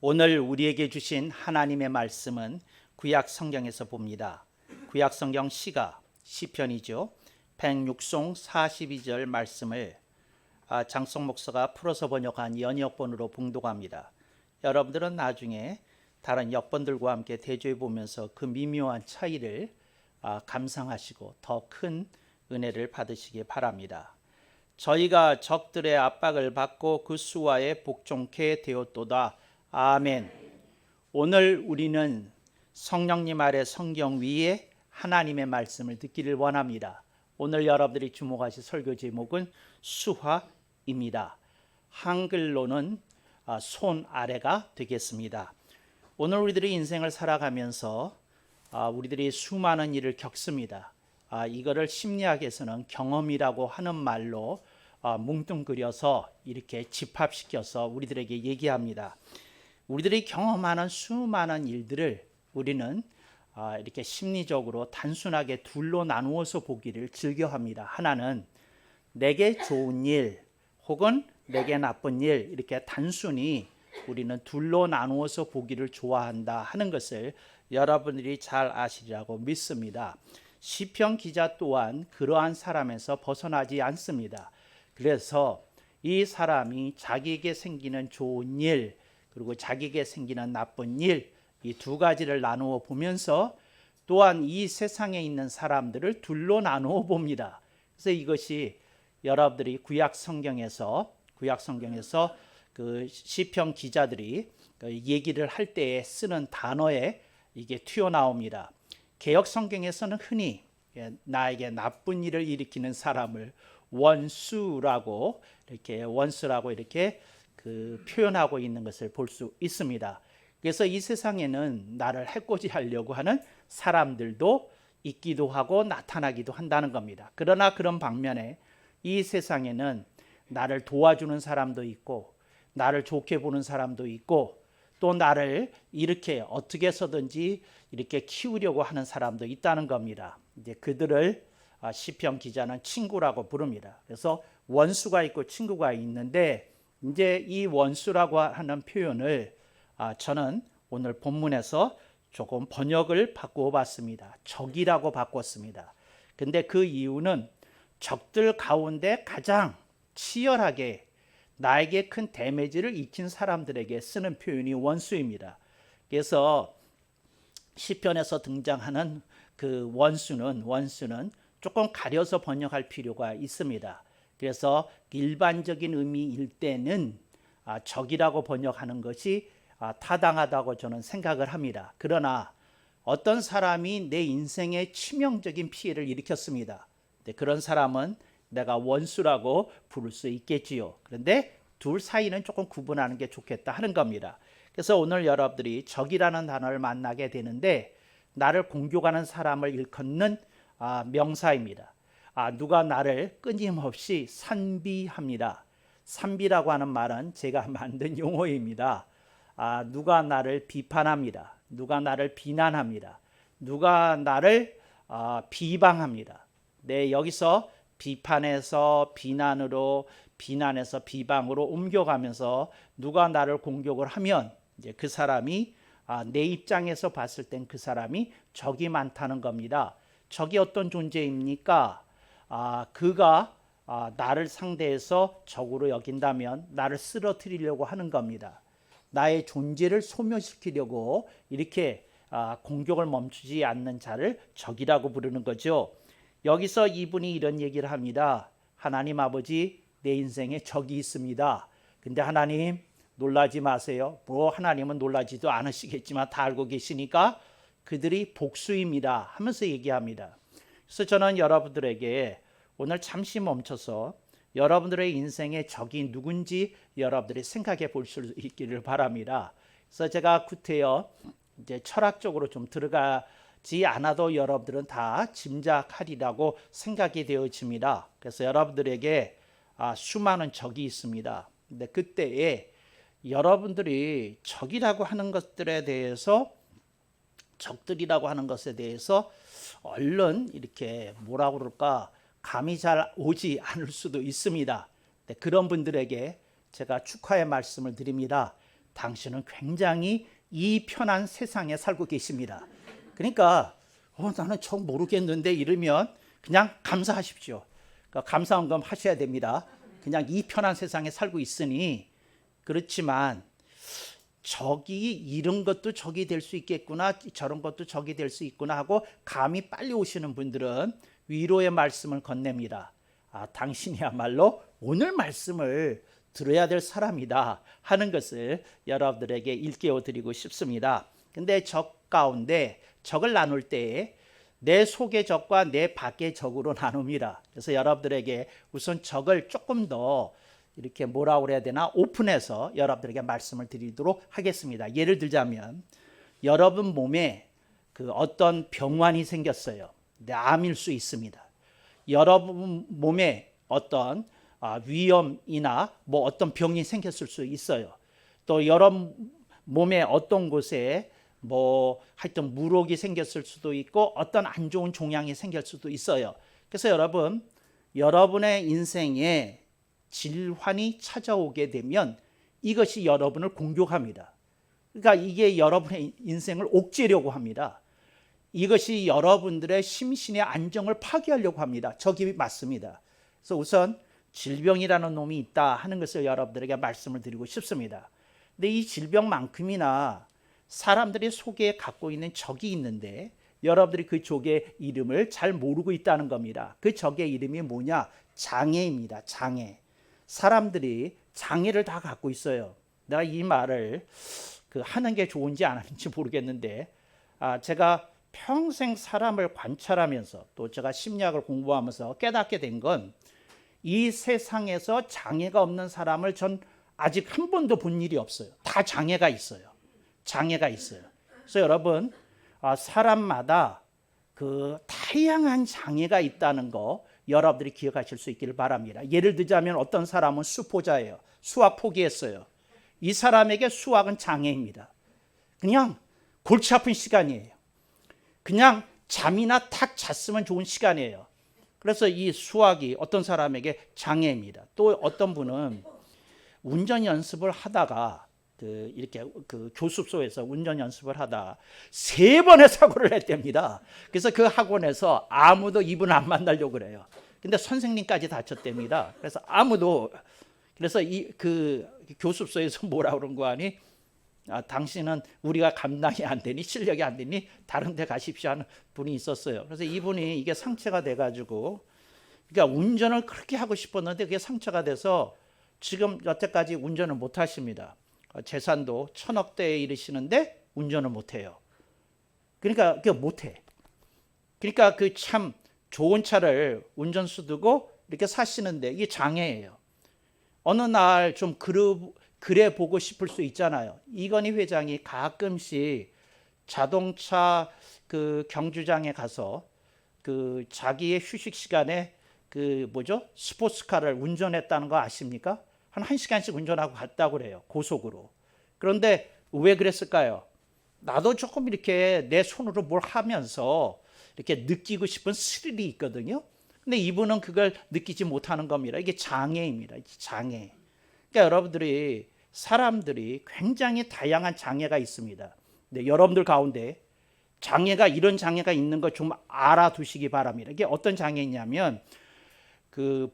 오늘 우리에게 주신 하나님의 말씀은 구약 성경에서 봅니다. 구약 성경 시편이죠. 106송 42절 말씀을 장성 목사가 풀어서 번역한 연역본으로 봉독합니다. 여러분들은 나중에 다른 역본들과 함께 대조해 보면서 그 미묘한 차이를 감상하시고 더 큰 은혜를 받으시기 바랍니다. 저희가 적들의 압박을 받고 그 수하에 복종케 되었도다. 아멘. 오늘 우리는 성령님 아래 성경 위에 하나님의 말씀을 듣기를 원합니다. 오늘 여러분들이 주목하실 설교 제목은 수화입니다. 한글로는 손 아래가 되겠습니다. 오늘 우리들이 인생을 살아가면서 우리들이 수많은 일을 겪습니다. 이거를 심리학에서는 경험이라고 하는 말로 뭉뚱그려서 이렇게 집합시켜서 우리들에게 얘기합니다. 우리들이 경험하는 수많은 일들을 우리는 이렇게 심리적으로 단순하게 둘로 나누어서 보기를 즐겨합니다. 하나는 내게 좋은 일 혹은 내게 나쁜 일, 이렇게 단순히 우리는 둘로 나누어서 보기를 좋아한다 하는 것을 여러분들이 잘 아시리라고 믿습니다. 시편 기자 또한 그러한 사람에서 벗어나지 않습니다. 그래서 이 사람이 자기에게 생기는 좋은 일 그리고 자기에게 생기는 나쁜 일, 이 두 가지를 나누어 보면서 또한 이 세상에 있는 사람들을 둘로 나누어 봅니다. 그래서 이것이 여러분들이 구약 성경에서 그 시편 기자들이 얘기를 할 때에 쓰는 단어에 이게 튀어나옵니다. 개역 성경에서는 흔히 나에게 나쁜 일을 일으키는 사람을 원수라고 이렇게 표현하고 있는 것을 볼 수 있습니다. 그래서 이 세상에는 나를 해코지하려고 하는 사람들도 있기도 하고 나타나기도 한다는 겁니다. 그러나 그런 방면에 이 세상에는 나를 도와주는 사람도 있고 나를 좋게 보는 사람도 있고 또 나를 이렇게 어떻게 해서든지 이렇게 키우려고 하는 사람도 있다는 겁니다. 이제 그들을 시편 기자는 친구라고 부릅니다. 그래서 원수가 있고 친구가 있는데 이제 이 원수라고 하는 표현을 저는 오늘 본문에서 조금 번역을 바꾸어 봤습니다. 적이라고 바꿨습니다. 근데 그 이유는 적들 가운데 가장 치열하게 나에게 큰 데미지를 입힌 사람들에게 쓰는 표현이 원수입니다. 그래서 시편에서 등장하는 그 원수는 조금 가려서 번역할 필요가 있습니다. 그래서 일반적인 의미일 때는 적이라고 번역하는 것이 타당하다고 저는 생각을 합니다. 그러나 어떤 사람이 내 인생에 치명적인 피해를 일으켰습니다. 그런 사람은 내가 원수라고 부를 수 있겠지요. 그런데 둘 사이는 조금 구분하는 게 좋겠다 하는 겁니다. 그래서 오늘 여러분들이 적이라는 단어를 만나게 되는데 나를 공격하는 사람을 일컫는 명사입니다. 누가 나를 끊임없이 산비합니다. 산비라고 하는 말은 제가 만든 용어입니다. 누가 나를 비판합니다. 누가 나를 비난합니다. 누가 나를 비방합니다. 네, 여기서 비판에서 비난으로, 비난에서 비방으로 옮겨가면서 누가 나를 공격을 하면 이제 그 사람이 내 입장에서 봤을 땐 그 사람이 적이 많다는 겁니다. 적이 어떤 존재입니까? 그가 나를 상대해서 적으로 여긴다면 나를 쓰러뜨리려고 하는 겁니다. 나의 존재를 소멸시키려고 이렇게 공격을 멈추지 않는 자를 적이라고 부르는 거죠. 여기서 이분이 이런 얘기를 합니다. 하나님 아버지, 내 인생에 적이 있습니다. 근데 하나님 놀라지 마세요. 하나님은 놀라지도 않으시겠지만 다 알고 계시니까 그들이 복수입니다 하면서 얘기합니다. 그래서 저는 여러분들에게 오늘 잠시 멈춰서 여러분들의 인생의 적이 누군지 여러분들이 생각해 볼 수 있기를 바랍니다. 그래서 제가 구태여 이제 철학적으로 좀 들어가지 않아도 여러분들은 다 짐작하리라고 생각이 되어집니다. 그래서 여러분들에게 수많은 적이 있습니다. 근데 그때에 여러분들이 적이라고 하는 것들에 대해서 적들이라고 하는 것에 대해서 얼른 이렇게 뭐라고 그럴까 감이 잘 오지 않을 수도 있습니다. 그런 분들에게 제가 축하의 말씀을 드립니다. 당신은 굉장히 이 편한 세상에 살고 계십니다. 그러니까 나는 정 모르겠는데 이러면 그냥 감사하십시오. 그러니까 감사헌금 하셔야 됩니다. 그냥 이 편한 세상에 살고 있으니. 그렇지만 적이 이런 것도 적이 될 수 있겠구나, 저런 것도 적이 될 수 있구나 하고 감이 빨리 오시는 분들은 위로의 말씀을 건넵니다. 당신이야말로 오늘 말씀을 들어야 될 사람이다 하는 것을 여러분들에게 일깨워 드리고 싶습니다. 근데 적 가운데 적을 나눌 때에 내 속의 적과 내 밖의 적으로 나눕니다. 그래서 여러분들에게 우선 적을 조금 더 이렇게 뭐라고 그래야 되나 오픈해서 여러분들에게 말씀을 드리도록 하겠습니다. 예를 들자면 여러분 몸에 그 어떤 병환이 생겼어요. 암일 수 있습니다. 여러분 몸에 어떤 위염이나 뭐 어떤 병이 생겼을 수 있어요. 또 여러분 몸에 어떤 곳에 뭐 하여튼 물혹이 생겼을 수도 있고 어떤 안 좋은 종양이 생길 수도 있어요. 그래서 여러분의 인생에 질환이 찾아오게 되면 이것이 여러분을 공격합니다. 그러니까 이게 여러분의 인생을 옥죄려고 합니다. 이것이 여러분들의 심신의 안정을 파괴하려고 합니다. 적이 맞습니다. 그래서 우선 질병이라는 놈이 있다 하는 것을 여러분들에게 말씀을 드리고 싶습니다. 근데 이 질병만큼이나 사람들이 속에 갖고 있는 적이 있는데 여러분들이 그 적의 이름을 잘 모르고 있다는 겁니다. 그 적의 이름이 뭐냐? 장애입니다. 장애. 사람들이 장애를 다 갖고 있어요. 내가 이 말을 하는 게 좋은지 안 하는지 모르겠는데 제가 평생 사람을 관찰하면서 또 제가 심리학을 공부하면서 깨닫게 된 건 이 세상에서 장애가 없는 사람을 전 아직 한 번도 본 일이 없어요. 다 장애가 있어요. 장애가 있어요. 그래서 여러분 사람마다 그 다양한 장애가 있다는 거 여러분들이 기억하실 수 있기를 바랍니다. 예를 들자면 어떤 사람은 수포자예요. 수학 포기했어요. 이 사람에게 수학은 장애입니다. 그냥 골치 아픈 시간이에요. 그냥 잠이나 탁 잤으면 좋은 시간이에요. 그래서 이 수학이 어떤 사람에게 장애입니다. 또 어떤 분은 운전 연습을 하다가 이렇게 교습소에서 운전 연습을 하다 3번의 사고를 했답니다. 그래서 그 학원에서 아무도 이분 안 만나려고 그래요. 근데 선생님까지 다쳤답니다. 그래서 이 교습소에서 뭐라 그런 거 아니? 당신은 우리가 감당이 안 되니 실력이 안 되니 다른 데 가십시오 하는 분이 있었어요. 그래서 이분이 이게 상처가 돼가지고 그러니까 운전을 그렇게 하고 싶었는데 그게 상처가 돼서 지금 여태까지 운전을 못 하십니다. 재산도 1000억대에 이르시는데 운전을 못 해요. 그러니까 그게 못 해. 그러니까 그 참 좋은 차를 운전수 두고 이렇게 사시는데 이게 장애예요. 어느 날 좀 그래 보고 싶을 수 있잖아요. 이건희 회장이 가끔씩 자동차 경주장에 가서 자기의 휴식 시간에 스포츠카를 운전했다는 거 아십니까? 한 1시간씩 운전하고 갔다고 그래요. 고속으로. 그런데 왜 그랬을까요? 나도 조금 이렇게 내 손으로 뭘 하면서 이렇게 느끼고 싶은 스릴이 있거든요. 근데 이분은 그걸 느끼지 못하는 겁니다. 이게 장애입니다. 장애. 그러니까 사람들이 굉장히 다양한 장애가 있습니다. 근데 여러분들 가운데 이런 장애가 있는 거 좀 알아두시기 바랍니다. 이게 어떤 장애냐면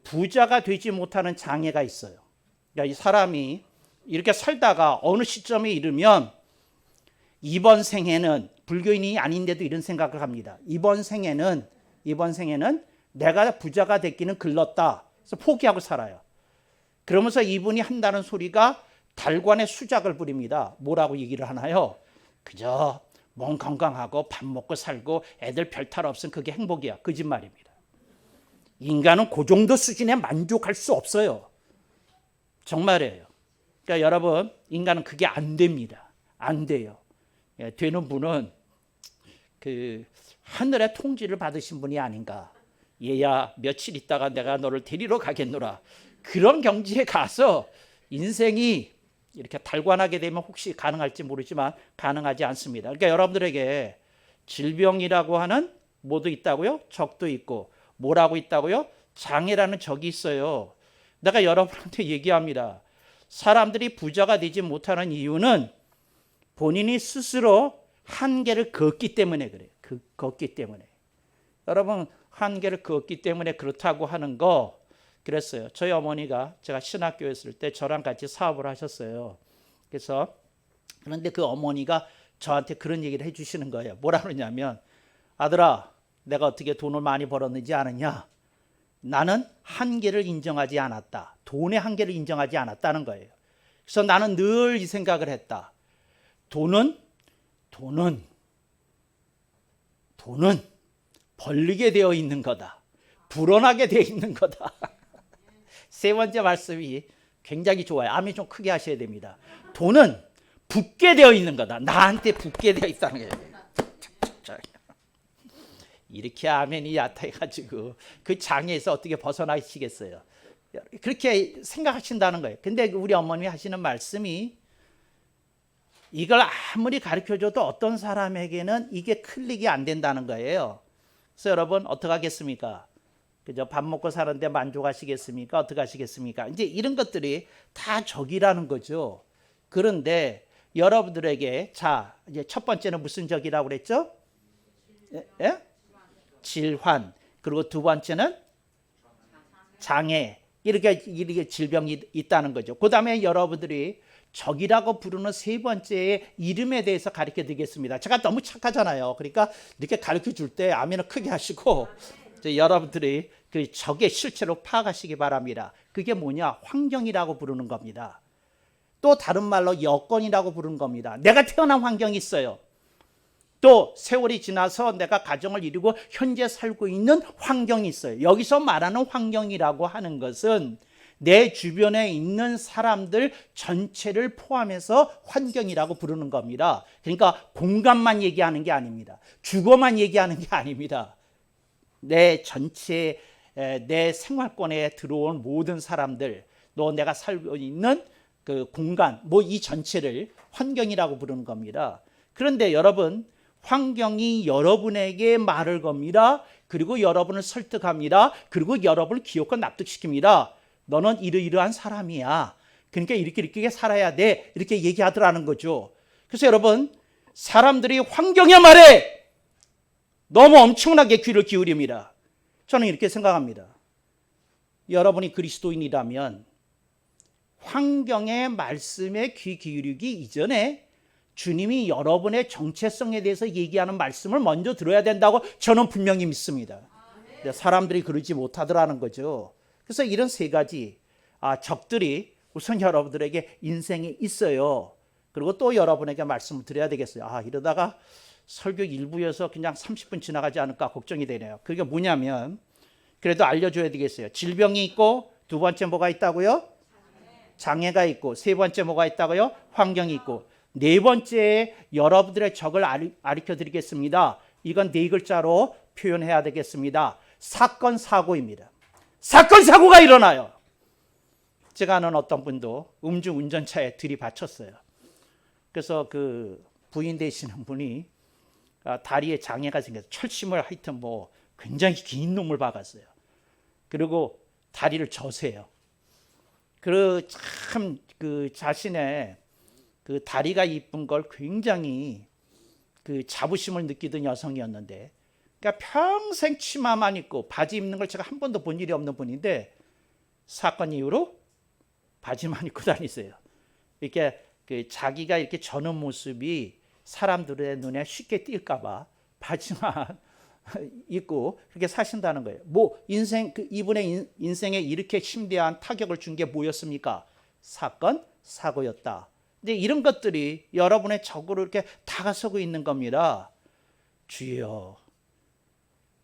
부자가 되지 못하는 장애가 있어요. 그러니까 이 사람이 이렇게 살다가 어느 시점에 이르면 이번 생에는 불교인이 아닌데도 이런 생각을 합니다. 이번 생에는 내가 부자가 됐기는 글렀다. 그래서 포기하고 살아요. 그러면서 이분이 한다는 소리가 달관의 수작을 부립니다. 뭐라고 얘기를 하나요? 그저 몸 건강하고 밥 먹고 살고 애들 별탈 없으면 그게 행복이야. 거짓말입니다. 인간은 그 정도 수준에 만족할 수 없어요. 정말이에요. 그러니까 여러분, 인간은 그게 안 됩니다. 안 돼요. 되는 분은 하늘의 통지를 받으신 분이 아닌가. 얘야 며칠 있다가 내가 너를 데리러 가겠노라. 그런 경지에 가서 인생이 이렇게 달관하게 되면 혹시 가능할지 모르지만 가능하지 않습니다. 그러니까 여러분들에게 질병이라고 하는 뭐도 있다고요? 적도 있고 뭐라고 있다고요? 장애라는 적이 있어요. 내가 여러분한테 얘기합니다. 사람들이 부자가 되지 못하는 이유는 본인이 스스로 한계를 걷기 때문에 그래요. 걷기 때문에. 여러분, 한계를 걷기 때문에 그렇다고 하는 거 그랬어요. 저희 어머니가 제가 신학교에 있을 때 저랑 같이 사업을 하셨어요. 그래서 그런데 그 어머니가 저한테 그런 얘기를 해주시는 거예요. 뭐라 그러냐면, 아들아, 내가 어떻게 돈을 많이 벌었는지 아느냐? 나는 한계를 인정하지 않았다. 돈의 한계를 인정하지 않았다는 거예요. 그래서 나는 늘 이 생각을 했다. 돈은 벌리게 되어 있는 거다. 불어나게 되어 있는 거다. 세 번째 말씀이 굉장히 좋아요. 아멘 좀 크게 하셔야 됩니다. 돈은 붙게 되어 있는 거다. 나한테 붙게 되어 있다는 거예요. 이렇게 아멘이 얕아가지고 그 장애에서 어떻게 벗어나시겠어요? 그렇게 생각하신다는 거예요. 근데 우리 어머님이 하시는 말씀이 이걸 아무리 가르쳐줘도 어떤 사람에게는 이게 클릭이 안 된다는 거예요. 그래서 여러분 어떻게 하겠습니까? 그죠? 밥 먹고 사는데 만족하시겠습니까? 어떻게 하시겠습니까? 이제 이런 것들이 다 적이라는 거죠. 그런데 여러분들에게 자 이제 첫 번째는 무슨 적이라고 그랬죠? 예? 질환. 그리고 두 번째는 장애. 이렇게 질병이 있다는 거죠. 그 다음에 여러분들이 적이라고 부르는 세 번째의 이름에 대해서 가르쳐 드리겠습니다. 제가 너무 착하잖아요. 그러니까 이렇게 가르쳐 줄 때 아멘을 크게 하시고 여러분들이 그 적의 실체로 파악하시기 바랍니다. 그게 뭐냐? 환경이라고 부르는 겁니다. 또 다른 말로 여건이라고 부르는 겁니다. 내가 태어난 환경이 있어요. 또 세월이 지나서 내가 가정을 이루고 현재 살고 있는 환경이 있어요. 여기서 말하는 환경이라고 하는 것은 내 주변에 있는 사람들 전체를 포함해서 환경이라고 부르는 겁니다. 그러니까 공간만 얘기하는 게 아닙니다. 주거만 얘기하는 게 아닙니다. 내 전체 내 생활권에 들어온 모든 사람들, 또 내가 살고 있는 그 공간, 뭐 이 전체를 환경이라고 부르는 겁니다. 그런데 여러분, 환경이 여러분에게 말을 겁니다. 그리고 여러분을 설득합니다. 그리고 여러분을 기억과 납득시킵니다. 너는 이러이러한 사람이야. 그러니까 이렇게 살아야 돼. 이렇게 얘기하더라는 거죠. 그래서 여러분, 사람들이 환경의 말에 너무 엄청나게 귀를 기울입니다. 저는 이렇게 생각합니다. 여러분이 그리스도인이라면 환경의 말씀에 귀 기울이기 이전에 주님이 여러분의 정체성에 대해서 얘기하는 말씀을 먼저 들어야 된다고 저는 분명히 믿습니다. 근데 사람들이 그러지 못하더라는 거죠. 그래서 이런 세 가지 적들이 우선 여러분들에게 인생에 있어요. 그리고 또 여러분에게 말씀을 드려야 되겠어요. 이러다가 설교 일부여서 그냥 30분 지나가지 않을까 걱정이 되네요. 그게 뭐냐면 그래도 알려줘야 되겠어요. 질병이 있고, 두 번째 뭐가 있다고요? 장애가 있고, 세 번째 뭐가 있다고요? 환경이 있고, 네 번째 여러분들의 적을 가르쳐 드리겠습니다. 이건 네 글자로 표현해야 되겠습니다. 사건 사고입니다. 사건 사고가 일어나요. 제가 아는 어떤 분도 음주 운전차에 들이받쳤어요. 그래서 그 부인 되시는 분이 다리에 장애가 생겨서 철심을 하여튼 뭐 굉장히 긴 놈을 박았어요. 그리고 다리를 저세요. 그 참 그 자신의 그 다리가 이쁜 걸 굉장히 그 자부심을 느끼던 여성이었는데, 그러니까 평생 치마만 입고 바지 입는 걸 제가 한 번도 본 일이 없는 분인데 사건 이후로 바지만 입고 다니세요. 이렇게 그 자기가 이렇게 저는 모습이 사람들의 눈에 쉽게 띌까봐 바지만 입고 그렇게 사신다는 거예요. 뭐 인생 이분의 인생에 이렇게 심대한 타격을 준 게 뭐였습니까? 사건 사고였다. 근데 이런 것들이 여러분의 적으로 이렇게 다가서고 있는 겁니다. 주여,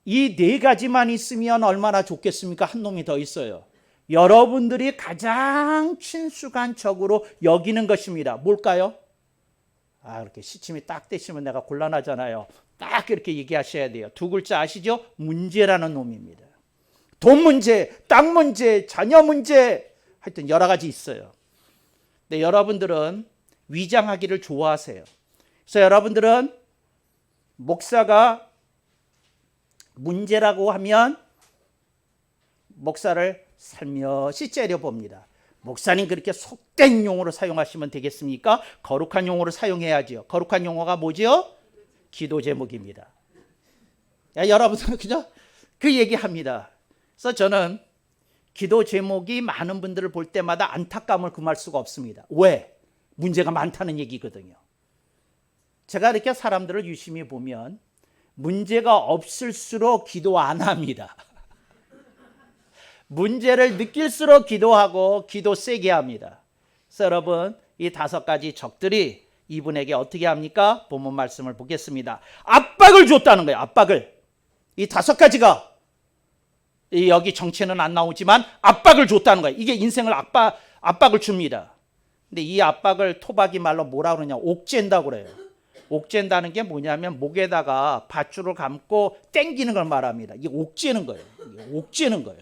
이 네 가지만 있으면 얼마나 좋겠습니까? 한 놈이 더 있어요. 여러분들이 가장 친숙한 적으로 여기는 것입니다. 뭘까요? 이렇게 시침이 딱 되시면 내가 곤란하잖아요. 딱 이렇게 얘기하셔야 돼요. 두 글자 아시죠? 문제라는 놈입니다. 돈 문제, 땅 문제, 자녀 문제, 하여튼 여러 가지 있어요. 근데 여러분들은 위장하기를 좋아하세요. 그래서 여러분들은 목사가 문제라고 하면 목사를 살며시 째려봅니다. 목사님 그렇게 속된 용어로 사용하시면 되겠습니까? 거룩한 용어로 사용해야죠. 거룩한 용어가 뭐죠? 기도 제목입니다. 여러분들은 그죠? 그 얘기합니다. 그래서 저는 기도 제목이 많은 분들을 볼 때마다 안타까움을 금할 수가 없습니다. 왜? 문제가 많다는 얘기거든요. 제가 이렇게 사람들을 유심히 보면 문제가 없을수록 기도 안 합니다. 문제를 느낄수록 기도하고 기도 세게 합니다. 그래서 여러분 이 5가지 적들이 이분에게 어떻게 합니까? 본문 말씀을 보겠습니다. 압박을 줬다는 거예요. 압박을. 이 5가지가 여기 정체는 안 나오지만 압박을 줬다는 거예요. 이게 인생을 압박을 줍니다. 근데 이 압박을 토박이 말로 뭐라 그러냐? 옥죄인다고 그래요. 옥죄인다는 게 뭐냐면 목에다가 밧줄을 감고 땡기는 걸 말합니다. 이게 옥죄는 거예요. 옥죄는 거예요.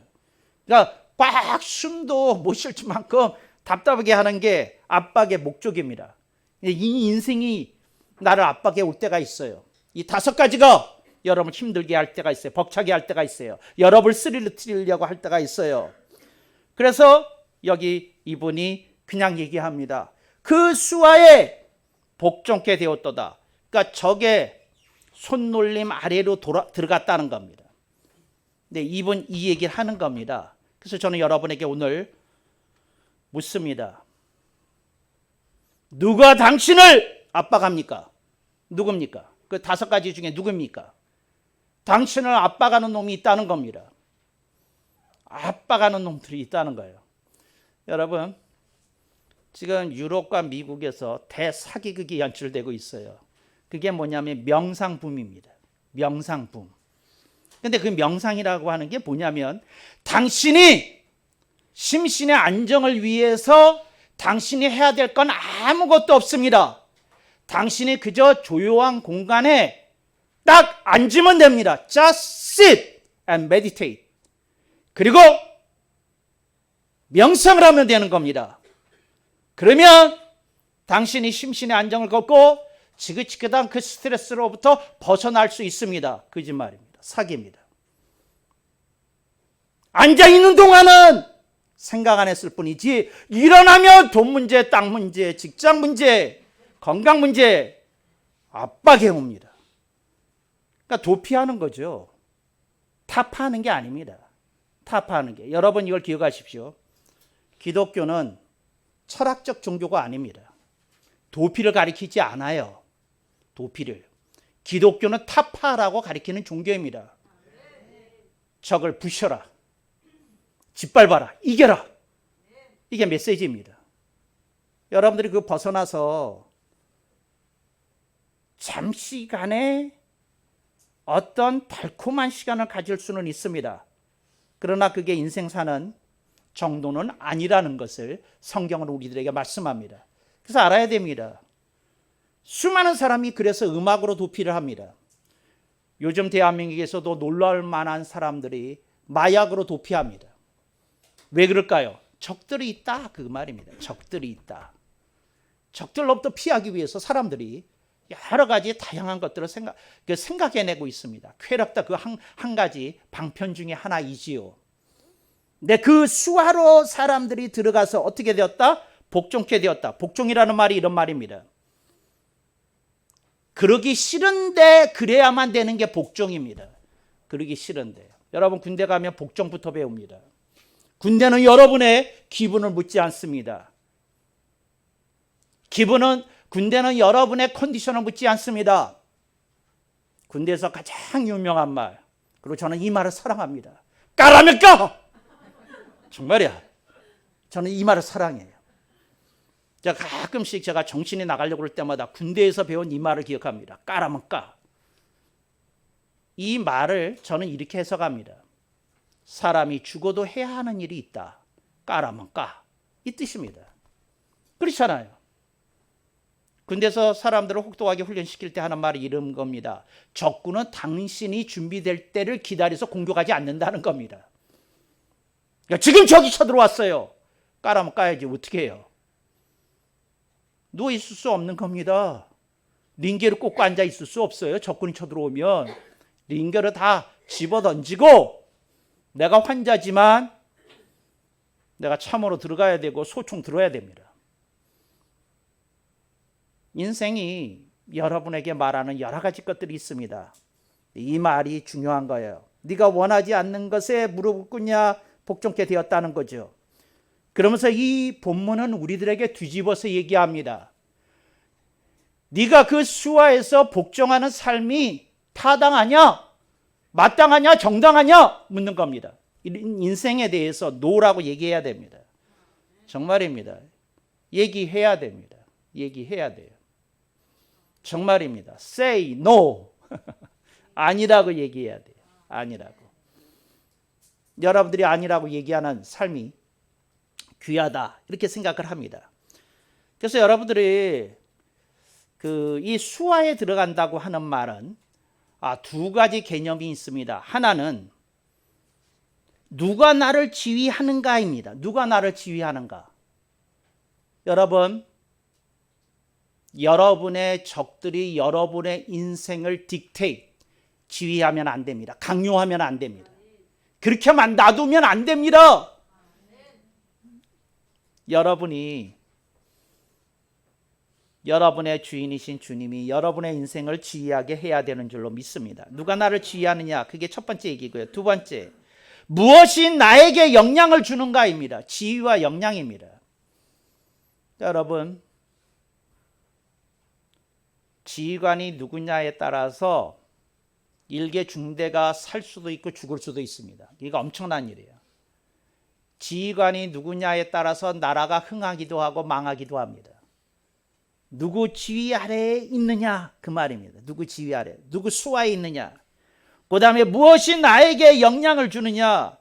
그러니까 꽉 숨도 못 쉴 만큼 답답하게 하는 게 압박의 목적입니다. 이 인생이 나를 압박해 올 때가 있어요. 이 5가지가 여러분을 힘들게 할 때가 있어요. 벅차게 할 때가 있어요. 여러분을 쓰러뜨리려고 할 때가 있어요. 그래서 여기 이분이 그냥 얘기합니다. 그 수하에 복종케 되었도다. 그러니까 적의 손놀림 아래로 들어갔다는 겁니다. 근데 이분 이 얘기를 하는 겁니다. 그래서 저는 여러분에게 오늘 묻습니다. 누가 당신을 압박합니까? 누굽니까? 그 5가지 중에 누굽니까? 당신을 압박하는 놈이 있다는 겁니다. 압박하는 놈들이 있다는 거예요. 여러분, 지금 유럽과 미국에서 대사기극이 연출되고 있어요. 그게 뭐냐면 명상붐입니다. 명상붐. 근데 그 명상이라고 하는 게 뭐냐면 당신이 심신의 안정을 위해서 당신이 해야 될 건 아무것도 없습니다. 당신이 그저 조용한 공간에 딱 앉으면 됩니다. Just sit and meditate. 그리고 명상을 하면 되는 겁니다. 그러면 당신이 심신의 안정을 걷고 지긋지긋한 그 스트레스로부터 벗어날 수 있습니다. 거짓말입니다. 사기입니다. 앉아있는 동안은 생각 안 했을 뿐이지 일어나면 돈 문제, 땅 문제, 직장 문제, 건강 문제 압박해 옵니다. 그러니까 도피하는 거죠. 타파하는 게 아닙니다. 타파하는 게. 여러분 이걸 기억하십시오. 기독교는 철학적 종교가 아닙니다. 도피를 가리키지 않아요. 도피를. 기독교는 타파라고 가리키는 종교입니다. 적을 부셔라. 짓밟아라. 이겨라. 이게 메시지입니다. 여러분들이 그 벗어나서 잠시간의 어떤 달콤한 시간을 가질 수는 있습니다. 그러나 그게 인생 사는 정도는 아니라는 것을 성경은 우리들에게 말씀합니다. 그래서 알아야 됩니다. 수많은 사람이 그래서 음악으로 도피를 합니다. 요즘 대한민국에서도 놀랄 만한 사람들이 마약으로 도피합니다. 왜 그럴까요? 적들이 있다 그 말입니다. 적들이 있다. 적들로부터 피하기 위해서 사람들이 여러 가지 다양한 것들을 생각해내고 있습니다. 쾌락다 그 한 가지 방편 중에 하나이지요. 근데 그 수하로 사람들이 들어가서 어떻게 되었다? 복종케 되었다. 복종이라는 말이 이런 말입니다. 그러기 싫은데 그래야만 되는 게 복종입니다. 그러기 싫은데. 여러분 군대 가면 복종부터 배웁니다. 군대는 여러분의 기분을 묻지 않습니다. 군대는 여러분의 컨디션을 묻지 않습니다. 군대에서 가장 유명한 말, 그리고 저는 이 말을 사랑합니다. 까라면 까! 정말이야. 저는 이 말을 사랑해요. 제가 가끔씩 제가 정신이 나가려고 할 때마다 군대에서 배운 이 말을 기억합니다. 까라면 까. 이 말을 저는 이렇게 해석합니다. 사람이 죽어도 해야 하는 일이 있다. 까라면 까. 이 뜻입니다. 그렇잖아요. 군대에서 사람들을 혹독하게 훈련시킬 때 하는 말이 이런 겁니다. 적군은 당신이 준비될 때를 기다려서 공격하지 않는다는 겁니다. 그러니까 지금 적이 쳐들어왔어요. 까라면 까야지. 어떻게 해요? 누워있을 수 없는 겁니다. 링게를 꽂고 앉아있을 수 없어요. 적군이 쳐들어오면 링게를 다 집어던지고 내가 환자지만 내가 참으로 들어가야 되고 소총 들어야 됩니다. 인생이 여러분에게 말하는 여러 가지 것들이 있습니다. 이 말이 중요한 거예요. 네가 원하지 않는 것에 무릎을 꿇냐 복종케 되었다는 거죠. 그러면서 이 본문은 우리들에게 뒤집어서 얘기합니다. 네가 그 수하에서 복종하는 삶이 타당하냐? 마땅하냐? 정당하냐? 묻는 겁니다. 인생에 대해서 노라고 얘기해야 됩니다. 정말입니다. 얘기해야 됩니다. 얘기해야 돼요. 정말입니다. Say no. 아니라고 얘기해야 돼요. 아니라고. 여러분들이 아니라고 얘기하는 삶이 귀하다 이렇게 생각을 합니다. 그래서 여러분들이 이 수하에 들어간다고 하는 말은 두 가지 개념이 있습니다. 하나는 누가 나를 지휘하는가입니다. 누가 나를 지휘하는가. 여러분, 여러분의 적들이 여러분의 인생을 지휘하면 안 됩니다. 강요하면 안 됩니다. 그렇게만 놔두면 안 됩니다. 여러분이 여러분의 주인이신 주님이 여러분의 인생을 지휘하게 해야 되는 줄로 믿습니다. 누가 나를 지휘하느냐? 그게 첫 번째 얘기고요. 두 번째, 무엇이 나에게 영향을 주는가입니다. 지휘와 영향입니다. 여러분, 지휘관이 누구냐에 따라서 일개 중대가 살 수도 있고 죽을 수도 있습니다. 이거 엄청난 일이에요. 지휘관이 누구냐에 따라서 나라가 흥하기도 하고 망하기도 합니다. 누구 지휘 아래에 있느냐 그 말입니다. 누구 지휘 아래, 누구 수하에 있느냐. 그 다음에 무엇이 나에게 영향을 주느냐.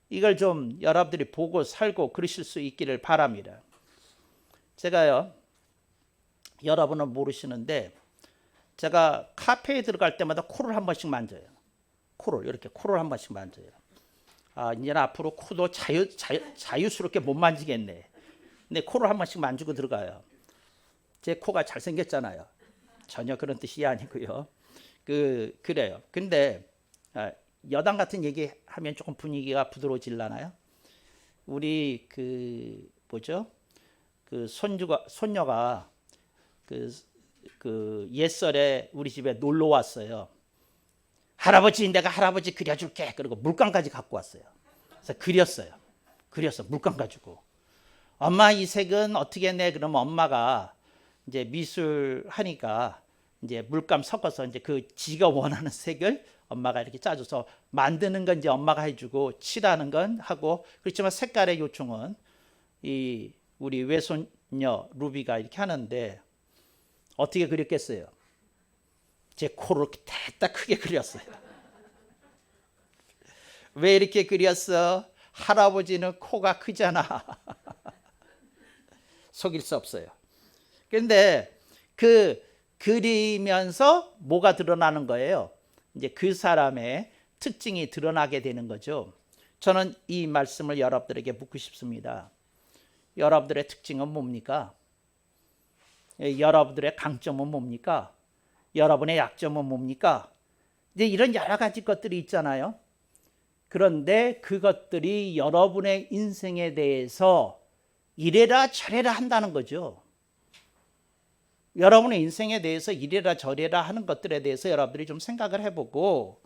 이걸 좀 여러분들이 보고 살고 그러실 수 있기를 바랍니다. 제가요, 여러분은 모르시는데 제가 카페에 들어갈 때마다 코를 한 번씩 만져요. 이렇게 코를 한 번씩 만져요. 이제는 앞으로 코도 자유스럽게 못 만지겠네. 근데 코를 한 번씩 만지고 들어가요. 제 코가 잘생겼잖아요. 전혀 그런 뜻이 아니고요. 그래요. 근데 여당 같은 얘기 하면 조금 분위기가 부드러워질라나요? 우리 손녀가 옛설에 우리 집에 놀러 왔어요. 할아버지, 내가 할아버지 그려줄게. 그리고 물감까지 갖고 왔어요. 그래서 그렸어. 물감 가지고. 엄마, 이 색은 어떻게 내? 그러면 엄마가 이제 미술 하니까 이제 물감 섞어서 이제 지가 원하는 색을 엄마가 이렇게 짜줘서 만드는 건 이제 엄마가 해주고 칠하는 건 하고, 그렇지만 색깔의 요청은 우리 외손녀 루비가 이렇게 하는데 어떻게 그렸겠어요? 제 코를 대딱 크게 그렸어요. 왜 이렇게 그렸어? 할아버지는 코가 크잖아. 속일 수 없어요. 그런데 그리면서 뭐가 드러나는 거예요? 이제 그 사람의 특징이 드러나게 되는 거죠. 저는 이 말씀을 여러분들에게 묻고 싶습니다. 여러분들의 특징은 뭡니까? 여러분들의 강점은 뭡니까? 여러분의 약점은 뭡니까? 이제 이런 여러 가지 것들이 있잖아요. 그런데 그것들이 여러분의 인생에 대해서 이래라 저래라 한다는 거죠. 여러분의 인생에 대해서 이래라 저래라 하는 것들에 대해서 여러분들이 좀 생각을 해보고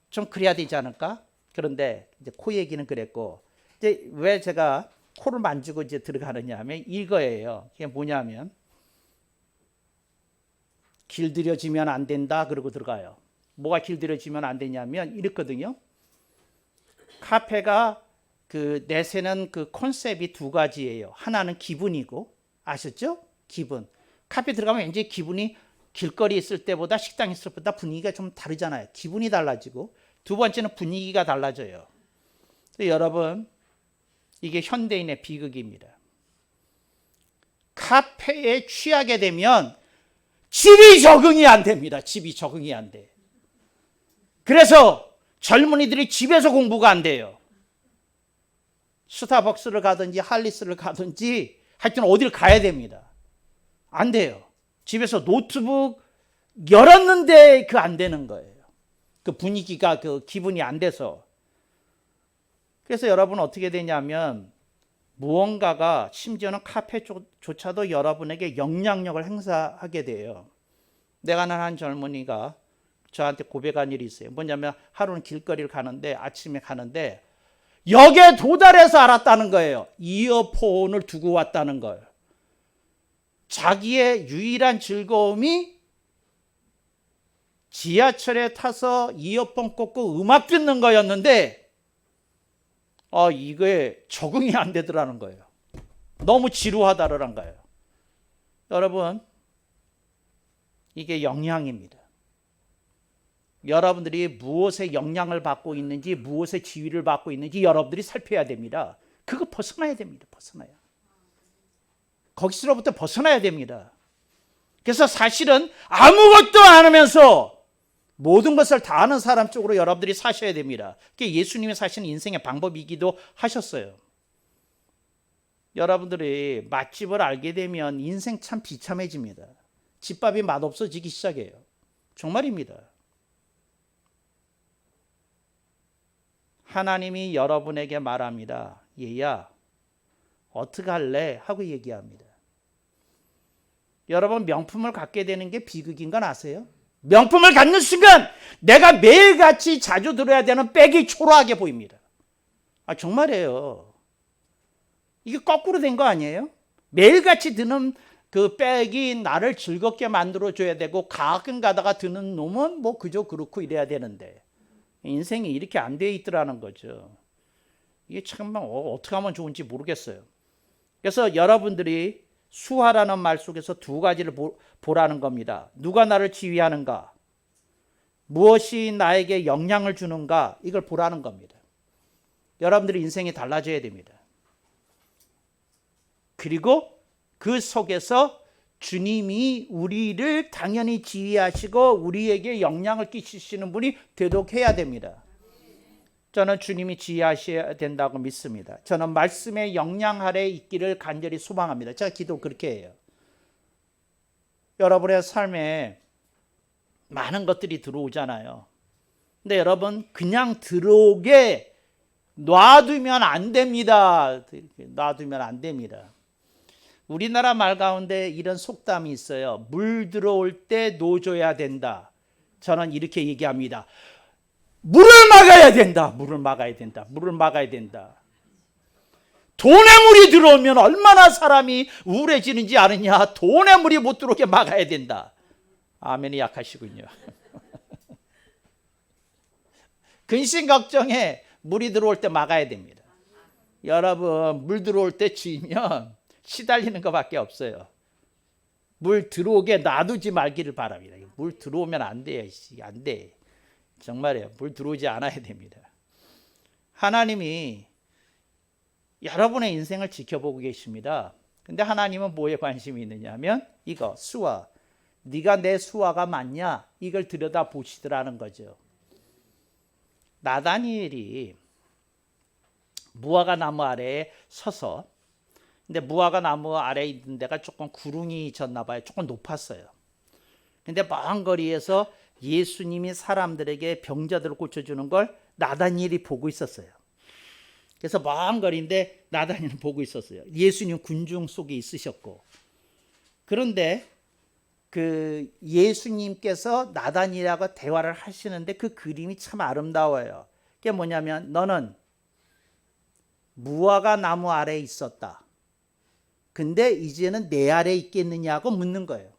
좀 그래야 되지 않을까? 그런데 이제 코 얘기는 그랬고, 이제 왜 제가 코를 만지고 이제 들어가느냐 하면 이거예요. 그게 뭐냐면 길들여지면 안 된다 그러고 들어가요. 뭐가 길들여지면 안 되냐면 이렇거든요. 카페가 내세는 컨셉이 두 가지예요. 하나는 기분이고, 아셨죠? 기분. 카페 들어가면 왠지 기분이 길거리에 있을 때보다 식당에 있을 때보다 분위기가 좀 다르잖아요. 기분이 달라지고, 두 번째는 분위기가 달라져요. 여러분, 이게 현대인의 비극입니다. 카페에 취하게 되면 집이 적응이 안 됩니다. 집이 적응이 안 돼. 그래서 젊은이들이 집에서 공부가 안 돼요. 스타벅스를 가든지 할리스를 가든지 하여튼 어디를 가야 됩니다. 안 돼요. 집에서 노트북 열었는데 안 되는 거예요. 그 분위기가 기분이 안 돼서. 그래서 여러분 어떻게 되냐면 무언가가 심지어는 카페조차도 여러분에게 영향력을 행사하게 돼요. 내가 아는 한 젊은이가 저한테 고백한 일이 있어요. 뭐냐면 하루는 길거리를 가는데 아침에 가는데 역에 도달해서 알았다는 거예요. 이어폰을 두고 왔다는 걸. 자기의 유일한 즐거움이 지하철에 타서 이어폰 꽂고 음악 듣는 거였는데 이게 적응이 안 되더라는 거예요. 너무 지루하다라는 거예요. 여러분, 이게 영향입니다. 여러분들이 무엇에 영향을 받고 있는지, 무엇에 지위를 받고 있는지 여러분들이 살펴야 됩니다. 그거 벗어나야 됩니다. 거기서부터 벗어나야 됩니다. 그래서 사실은 아무것도 안 하면서 모든 것을 다 아는 사람 쪽으로 여러분들이 사셔야 됩니다. 그게 예수님이 사시는 인생의 방법이기도 하셨어요. 여러분들이 맛집을 알게 되면 인생 참 비참해집니다. 집밥이 맛없어지기 시작해요. 정말입니다. 하나님이 여러분에게 말합니다. 얘야, 어떻게 할래? 하고 얘기합니다. 여러분, 명품을 갖게 되는 게 비극인 건 아세요? 명품을 갖는 순간 내가 매일같이 자주 들어야 되는 백이 초라하게 보입니다. 정말이에요. 이게 거꾸로 된 거 아니에요? 매일같이 드는 그 백이 나를 즐겁게 만들어줘야 되고 가끔 가다가 드는 놈은 뭐 그저 그렇고 이래야 되는데 인생이 이렇게 안 돼 있더라는 거죠. 이게 참 어떻게 하면 좋은지 모르겠어요. 그래서 여러분들이 수화라는 말 속에서 두 가지를 보라는 겁니다. 누가 나를 지휘하는가? 무엇이 나에게 영향을 주는가? 이걸 보라는 겁니다. 여러분들의 인생이 달라져야 됩니다. 그리고 그 속에서 주님이 우리를 당연히 지휘하시고 우리에게 영향을 끼치시는 분이 되도록 해야 됩니다. 저는 주님이 지휘하셔야 된다고 믿습니다. 저는 말씀의 영향 아래 있기를 간절히 소망합니다. 제가 기도 그렇게 해요. 여러분의 삶에 많은 것들이 들어오잖아요. 근데 여러분 그냥 들어오게 놔두면 안 됩니다. 놔두면 안 됩니다. 우리나라 말 가운데 이런 속담이 있어요. 물 들어올 때 놓아줘야 된다. 저는 이렇게 얘기합니다. 물을 막아야 된다. 물을 막아야 된다. 물을 막아야 된다. 돈의 물이 들어오면 얼마나 사람이 우울해지는지 아느냐. 돈의 물이 못 들어오게 막아야 된다. 아멘이 약하시군요. 근심 걱정에 물이 들어올 때 막아야 됩니다. 여러분 물 들어올 때 지면 시달리는 것밖에 없어요. 물 들어오게 놔두지 말기를 바랍니다. 물 들어오면 안 돼요. 안 돼. 정말이에요. 물 들어오지 않아야 됩니다. 하나님이 여러분의 인생을 지켜보고 계십니다. 근데 하나님은 뭐에 관심이 있느냐 하면 이거 수화. 네가 내 수화가 맞냐? 이걸 들여다보시더라는 거죠. 나다니엘이 무화과 나무 아래에 서서 근데 무화과 나무 아래에 있는 데가 조금 구름이 졌나 봐요. 조금 높았어요. 근데 먼 거리에서 예수님이 사람들에게 병자들을 고쳐주는 걸 나다니엘이 보고 있었어요. 그래서 먼 거리인데 나다니엘은 보고 있었어요. 예수님 군중 속에 있으셨고. 그런데 그 예수님께서 나다니엘하고 대화를 하시는데 그 그림이 참 아름다워요. 그게 뭐냐면 너는 무화과 나무 아래에 있었다. 근데 이제는 내 아래에 있겠느냐고 묻는 거예요.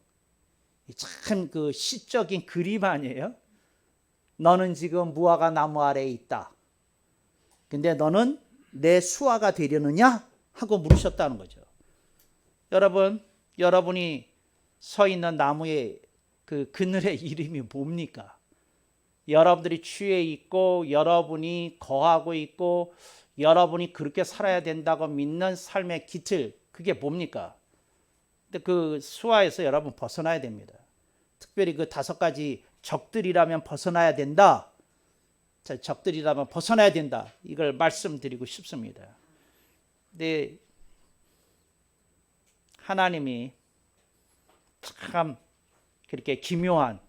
참 그 시적인 그림 아니에요? 너는 지금 무화과 나무 아래에 있다. 근데 너는 내 수화가 되려느냐? 하고 물으셨다는 거죠. 여러분, 여러분이 서 있는 나무의 그 그늘의 이름이 뭡니까? 여러분들이 취해 있고 여러분이 거하고 있고 여러분이 그렇게 살아야 된다고 믿는 삶의 기틀, 그게 뭡니까? 근데 그 수화에서 여러분 벗어나야 됩니다. 특별히 그 5가지 적들이라면 벗어나야 된다. 자, 적들이라면 벗어나야 된다. 이걸 말씀드리고 싶습니다. 근데 하나님이 참 그렇게 기묘한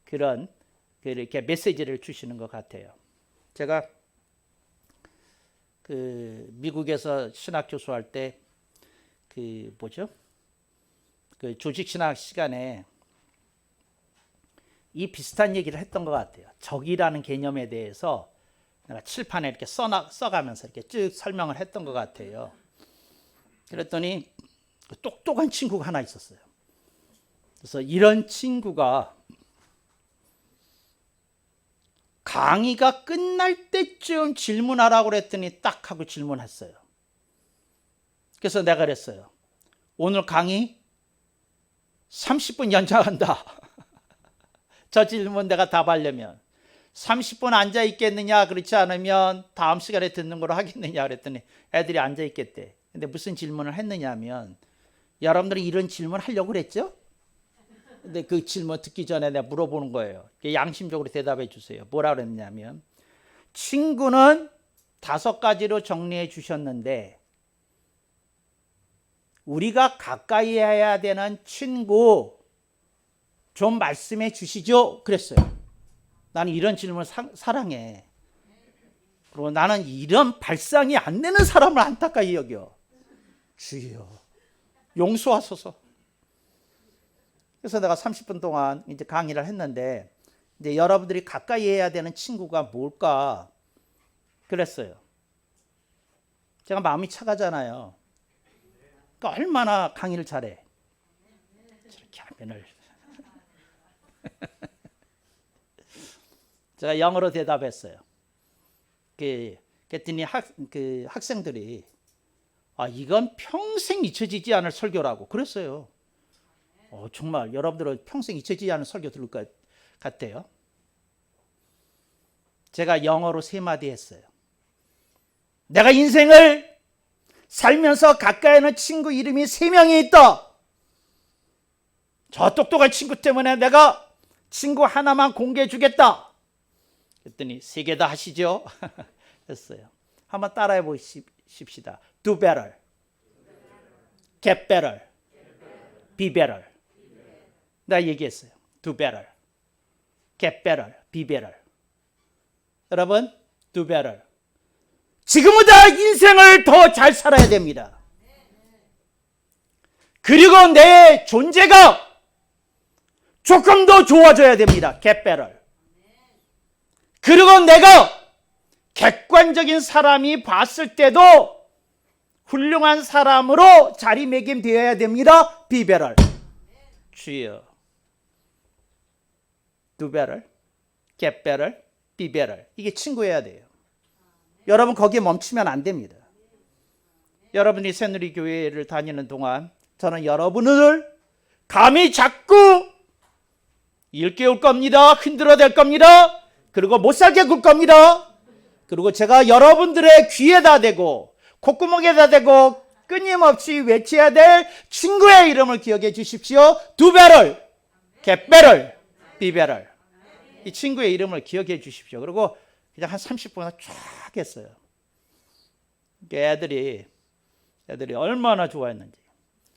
그런 이렇게 메시지를 주시는 것 같아요. 제가 그 미국에서 신학 교수할 때 그 뭐죠? 그 조직 신학 시간에 이 비슷한 얘기를 했던 것 같아요. 적이라는 개념에 대해서 내가 칠판에 이렇게 써가면서 이렇게 쭉 설명을 했던 것 같아요. 그랬더니 똑똑한 친구가 하나 있었어요. 그래서 이런 친구가 강의가 끝날 때쯤 질문하라고 그랬더니 딱 하고 질문했어요. 그래서 내가 그랬어요. 오늘 강의 30분 연장한다. 저 질문 내가 답하려면 30분 앉아 있겠느냐, 그렇지 않으면 다음 시간에 듣는 걸로 하겠느냐 그랬더니 애들이 앉아 있겠대. 근데 무슨 질문을 했느냐 하면, 여러분들이 이런 질문 하려고 그랬죠? 근데 그 질문 듣기 전에 내가 물어보는 거예요. 양심적으로 대답해 주세요. 뭐라 그랬냐면, 친구는 5가지로 정리해 주셨는데 우리가 가까이 해야 되는 친구 좀 말씀해 주시죠? 그랬어요. 나는 이런 질문을 사랑해. 그리고 나는 이런 발상이 안 되는 사람을 안타까이 여겨. 주여 용서하소서. 그래서 내가 30분 동안 이제 강의를 했는데, 이제 여러분들이 가까이 해야 되는 친구가 뭘까 그랬어요. 제가 마음이 차가잖아요. 그러니까 얼마나 강의를 잘해. 저렇게 하면을 제가 영어로 대답했어요. 그랬더니 학생들이 이건 평생 잊혀지지 않을 설교라고 그랬어요. 정말 여러분들은 평생 잊혀지지 않을 설교 들을 것 같아요. 제가 영어로 3마디 했어요. 내가 인생을 살면서 가까이 하는 친구 이름이 3명이 있다. 저 똑똑한 친구 때문에 내가 친구 하나만 공개해 주겠다. 그랬더니 3개 다 하시죠? 했어요. 한번 따라해 보십시다. Do better, get better, be better. 내가 얘기했어요. Do better, get better, be better. 여러분, do better. 지금보다 인생을 더 잘 살아야 됩니다. 그리고 내 존재가 조금 더 좋아져야 됩니다. Get better. 그리고 내가 객관적인 사람이 봤을 때도 훌륭한 사람으로 자리매김되어야 됩니다. Be better. 주여. Do better, get better, be better. 이게 친구여야 돼요. 여러분 거기에 멈추면 안 됩니다. 여러분이 새누리교회를 다니는 동안 저는 여러분을 감히 자꾸 일깨울 겁니다. 흔들어댈 겁니다. 그리고 못 살게 굴 겁니다. 그리고 제가 여러분들의 귀에다 대고 콧구멍에다 대고 끊임없이 외쳐야 될 친구의 이름을 기억해 주십시오. Do better, get better, be better. 이 친구의 이름을 기억해 주십시오. 그리고 그냥 한 30분 쫙 했어요. 애들이 얼마나 좋아했는지.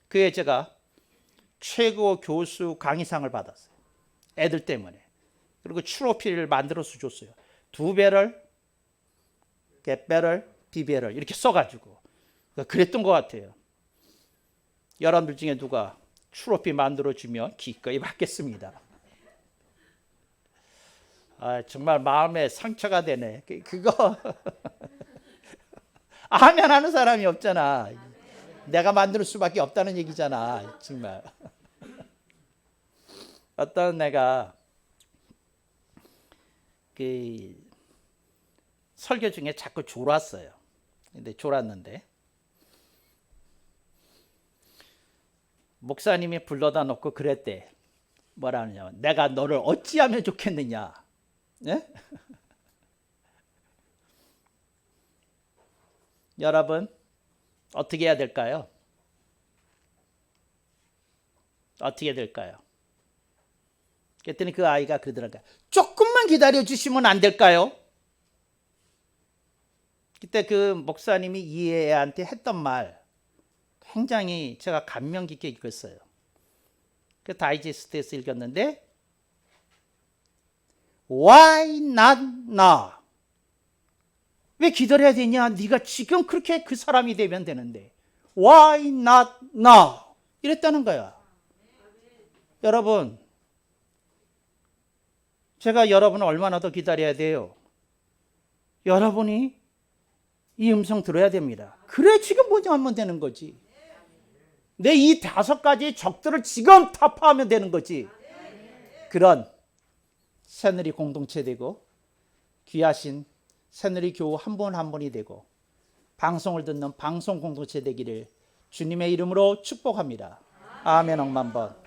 그에 제가 최고 교수 강의상을 받았어요. 애들 때문에. 그리고 트로피를 만들어서 줬어요. Do better, get better, be better. 이렇게 써가지고. 그랬던 것 같아요. 여러분들 중에 누가 트로피 만들어주면 기꺼이 받겠습니다. 정말 마음에 상처가 되네. 그거 하면 하는 사람이 없잖아. 내가 만들 수밖에 없다는 얘기잖아. 정말. 어떤 내가 그 설교 중에 자꾸 졸았어요. 근데 졸았는데 목사님이 불러다 놓고 그랬대. 뭐라 하냐면, 내가 너를 어찌하면 좋겠느냐. 네? 여러분 어떻게 해야 될까요? 어떻게 될까요? 그랬더니 그 아이가 그러더라고요. 조금만 기다려 주시면 안 될까요? 그때 그 목사님이 이 애한테 했던 말 굉장히 제가 감명 깊게 읽었어요. 그 다이제스트에서 읽었는데, Why not now? 왜 기다려야 되냐? 네가 지금 그렇게 그 사람이 되면 되는데. Why not now? 이랬다는 거야. 여러분, 제가 여러분을 얼마나 더 기다려야 돼요? 여러분이 이 음성 들어야 됩니다. 그래 지금 뭐냐 하면 되는 거지. 내 이 5가지 적들을 지금 타파하면 되는 거지. 그런 새누리 공동체 되고 귀하신 새누리 교우 한 분 한 분이 되고 방송을 듣는 방송 공동체 되기를 주님의 이름으로 축복합니다. 아멘 억만 번.